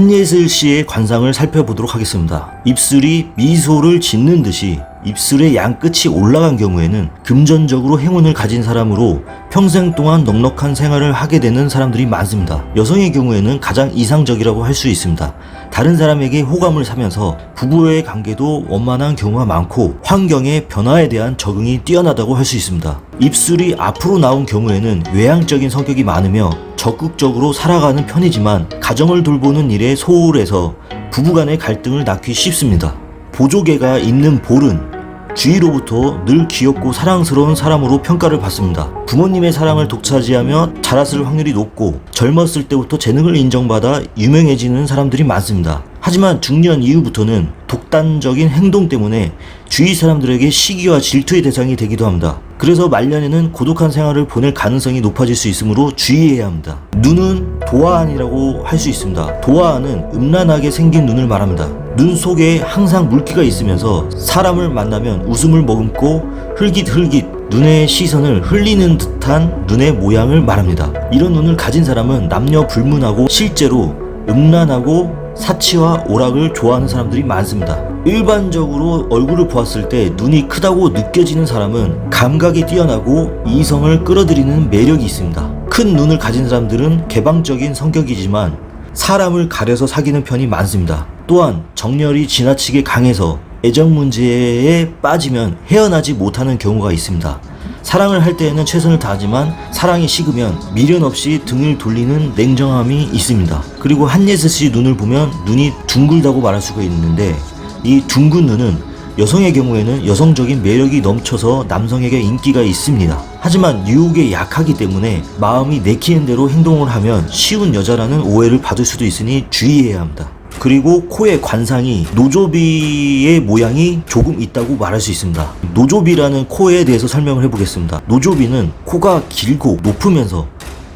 한예슬 씨의 관상을 살펴보도록 하겠습니다. 입술이 미소를 짓는 듯이 입술의 양끝이 올라간 경우에는 금전적으로 행운을 가진 사람으로 평생 동안 넉넉한 생활을 하게 되는 사람들이 많습니다. 여성의 경우에는 가장 이상적이라고 할 수 있습니다. 다른 사람에게 호감을 사면서 부부의 관계도 원만한 경우가 많고 환경의 변화에 대한 적응이 뛰어나다고 할 수 있습니다. 입술이 앞으로 나온 경우에는 외향적인 성격이 많으며 적극적으로 살아가는 편이지만 가정을 돌보는 일에 소홀해서 부부간의 갈등을 낳기 쉽습니다. 보조개가 있는 볼은 주위로부터 늘 귀엽고 사랑스러운 사람으로 평가를 받습니다. 부모님의 사랑을 독차지하며 자랐을 확률이 높고 젊었을 때부터 재능을 인정받아 유명해지는 사람들이 많습니다. 하지만 중년 이후부터는 독단적인 행동 때문에 주위 사람들에게 시기와 질투의 대상이 되기도 합니다. 그래서 말년에는 고독한 생활을 보낼 가능성이 높아질 수 있으므로 주의해야 합니다. 눈은 도화안이라고 할 수 있습니다. 도화안은 음란하게 생긴 눈을 말합니다. 눈 속에 항상 물기가 있으면서 사람을 만나면 웃음을 머금고 흘깃흘깃 눈의 시선을 흘리는 듯한 눈의 모양을 말합니다. 이런 눈을 가진 사람은 남녀 불문하고 실제로 음란하고 사치와 오락을 좋아하는 사람들이 많습니다. 일반적으로 얼굴을 보았을 때 눈이 크다고 느껴지는 사람은 감각이 뛰어나고 이성을 끌어들이는 매력이 있습니다. 큰 눈을 가진 사람들은 개방적인 성격이지만 사람을 가려서 사귀는 편이 많습니다. 또한 정열이 지나치게 강해서 애정 문제에 빠지면 헤어나지 못하는 경우가 있습니다. 사랑을 할 때에는 최선을 다하지만 사랑이 식으면 미련 없이 등을 돌리는 냉정함이 있습니다. 그리고 한예슬 씨 눈을 보면 눈이 둥글다고 말할 수가 있는데 이 둥근 눈은 여성의 경우에는 여성적인 매력이 넘쳐서 남성에게 인기가 있습니다. 하지만 유혹에 약하기 때문에 마음이 내키는 대로 행동을 하면 쉬운 여자라는 오해를 받을 수도 있으니 주의해야 합니다. 그리고 코의 관상이 노조비의 모양이 조금 있다고 말할 수 있습니다. 노조비라는 코에 대해서 설명을 해보겠습니다. 노조비는 코가 길고 높으면서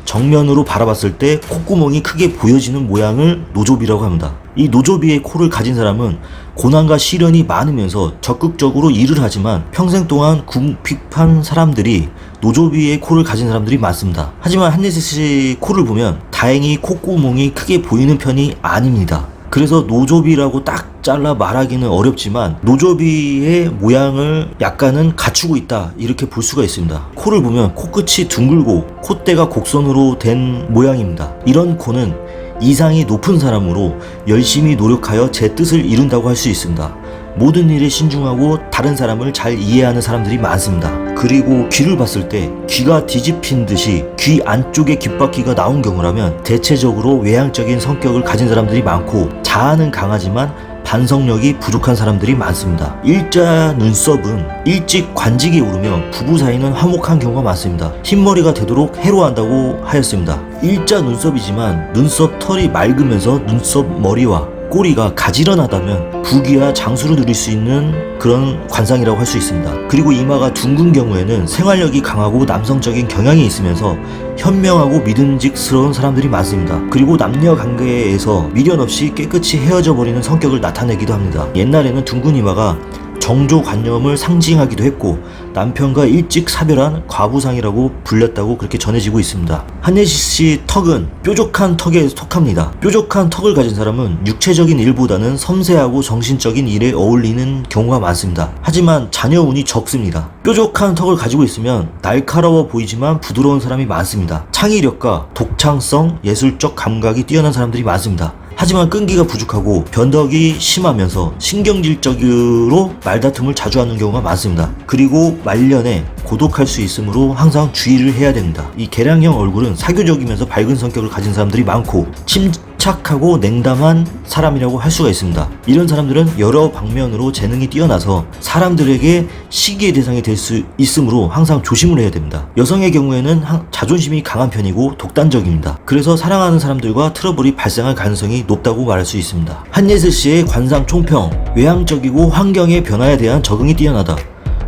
정면으로 바라봤을 때 콧구멍이 크게 보여지는 모양을 노조비라고 합니다. 이 노조비의 코를 가진 사람은 고난과 시련이 많으면서 적극적으로 일을 하지만 평생 동안 궁핍한 사람들이 노조비의 코를 가진 사람들이 많습니다. 하지만 한예슬 씨 코를 보면 다행히 콧구멍이 크게 보이는 편이 아닙니다. 그래서 노조비라고 딱 잘라 말하기는 어렵지만 노조비의 모양을 약간은 갖추고 있다 이렇게 볼 수가 있습니다. 코를 보면 코끝이 둥글고 콧대가 곡선으로 된 모양입니다. 이런 코는 이상이 높은 사람으로 열심히 노력하여 제 뜻을 이룬다고 할 수 있습니다. 모든 일에 신중하고 다른 사람을 잘 이해하는 사람들이 많습니다. 그리고 귀를 봤을 때 귀가 뒤집힌 듯이 귀 안쪽에 귓바퀴가 나온 경우라면 대체적으로 외향적인 성격을 가진 사람들이 많고 자아는 강하지만 반성력이 부족한 사람들이 많습니다. 일자 눈썹은 일찍 관직이 오르며 부부 사이는 화목한 경우가 많습니다. 흰머리가 되도록 해로한다고 하였습니다. 일자 눈썹이지만 눈썹 털이 맑으면서 눈썹 머리와 꼬리가 가지런하다면 부귀와 장수를 누릴 수 있는 그런 관상이라고 할 수 있습니다. 그리고 이마가 둥근 경우에는 생활력이 강하고 남성적인 경향이 있으면서 현명하고 믿음직스러운 사람들이 많습니다. 그리고 남녀 관계에서 미련 없이 깨끗이 헤어져 버리는 성격을 나타내기도 합니다. 옛날에는 둥근 이마가 정조관념을 상징하기도 했고 남편과 일찍 사별한 과부상이라고 불렸다고 그렇게 전해지고 있습니다. 한예슬 씨 턱은 뾰족한 턱에 속합니다. 뾰족한 턱을 가진 사람은 육체적인 일보다는 섬세하고 정신적인 일에 어울리는 경우가 많습니다. 하지만 자녀운이 적습니다. 뾰족한 턱을 가지고 있으면 날카로워 보이지만 부드러운 사람이 많습니다. 창의력과 독창성, 예술적 감각이 뛰어난 사람들이 많습니다. 하지만 끈기가 부족하고 변덕이 심하면서 신경질적으로 말다툼을 자주 하는 경우가 많습니다. 그리고 말년에 고독할 수 있으므로 항상 주의를 해야 됩니다. 이 계량형 얼굴은 사교적이면서 밝은 성격을 가진 사람들이 많고 침착하고 냉담한 사람이라고 할 수가 있습니다. 이런 사람들은 여러 방면으로 재능이 뛰어나서 사람들에게 시기의 대상이 될 수 있으므로 항상 조심을 해야 됩니다. 여성의 경우에는 자존심이 강한 편이고 독단적입니다. 그래서 사랑하는 사람들과 트러블이 발생할 가능성이 높다고 말할 수 있습니다. 한예슬 씨의 관상 총평, 외향적이고 환경의 변화에 대한 적응이 뛰어나다.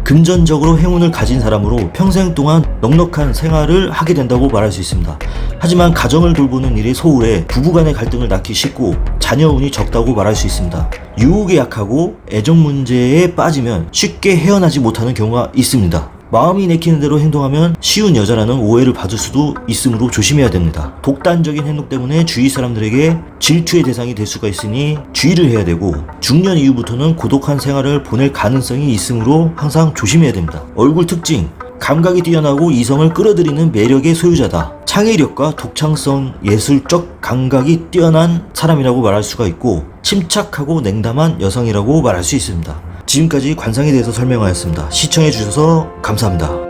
금전적으로 행운을 가진 사람으로 평생 동안 넉넉한 생활을 하게 된다고 말할 수 있습니다. 하지만 가정을 돌보는 일에 소홀해 부부간의 갈등을 낳기 쉽고 자녀운이 적다고 말할 수 있습니다. 유혹에 약하고 애정 문제에 빠지면 쉽게 헤어나지 못하는 경우가 있습니다. 마음이 내키는 대로 행동하면 쉬운 여자라는 오해를 받을 수도 있으므로 조심해야 됩니다. 독단적인 행동 때문에 주위 사람들에게 질투의 대상이 될 수가 있으니 주의를 해야 되고, 중년 이후부터는 고독한 생활을 보낼 가능성이 있으므로 항상 조심해야 됩니다. 얼굴 특징, 감각이 뛰어나고 이성을 끌어들이는 매력의 소유자다. 창의력과 독창성, 예술적 감각이 뛰어난 사람이라고 말할 수가 있고, 침착하고 냉담한 여성이라고 말할 수 있습니다. 지금까지 관상에 대해서 설명하였습니다. 시청해주셔서 감사합니다.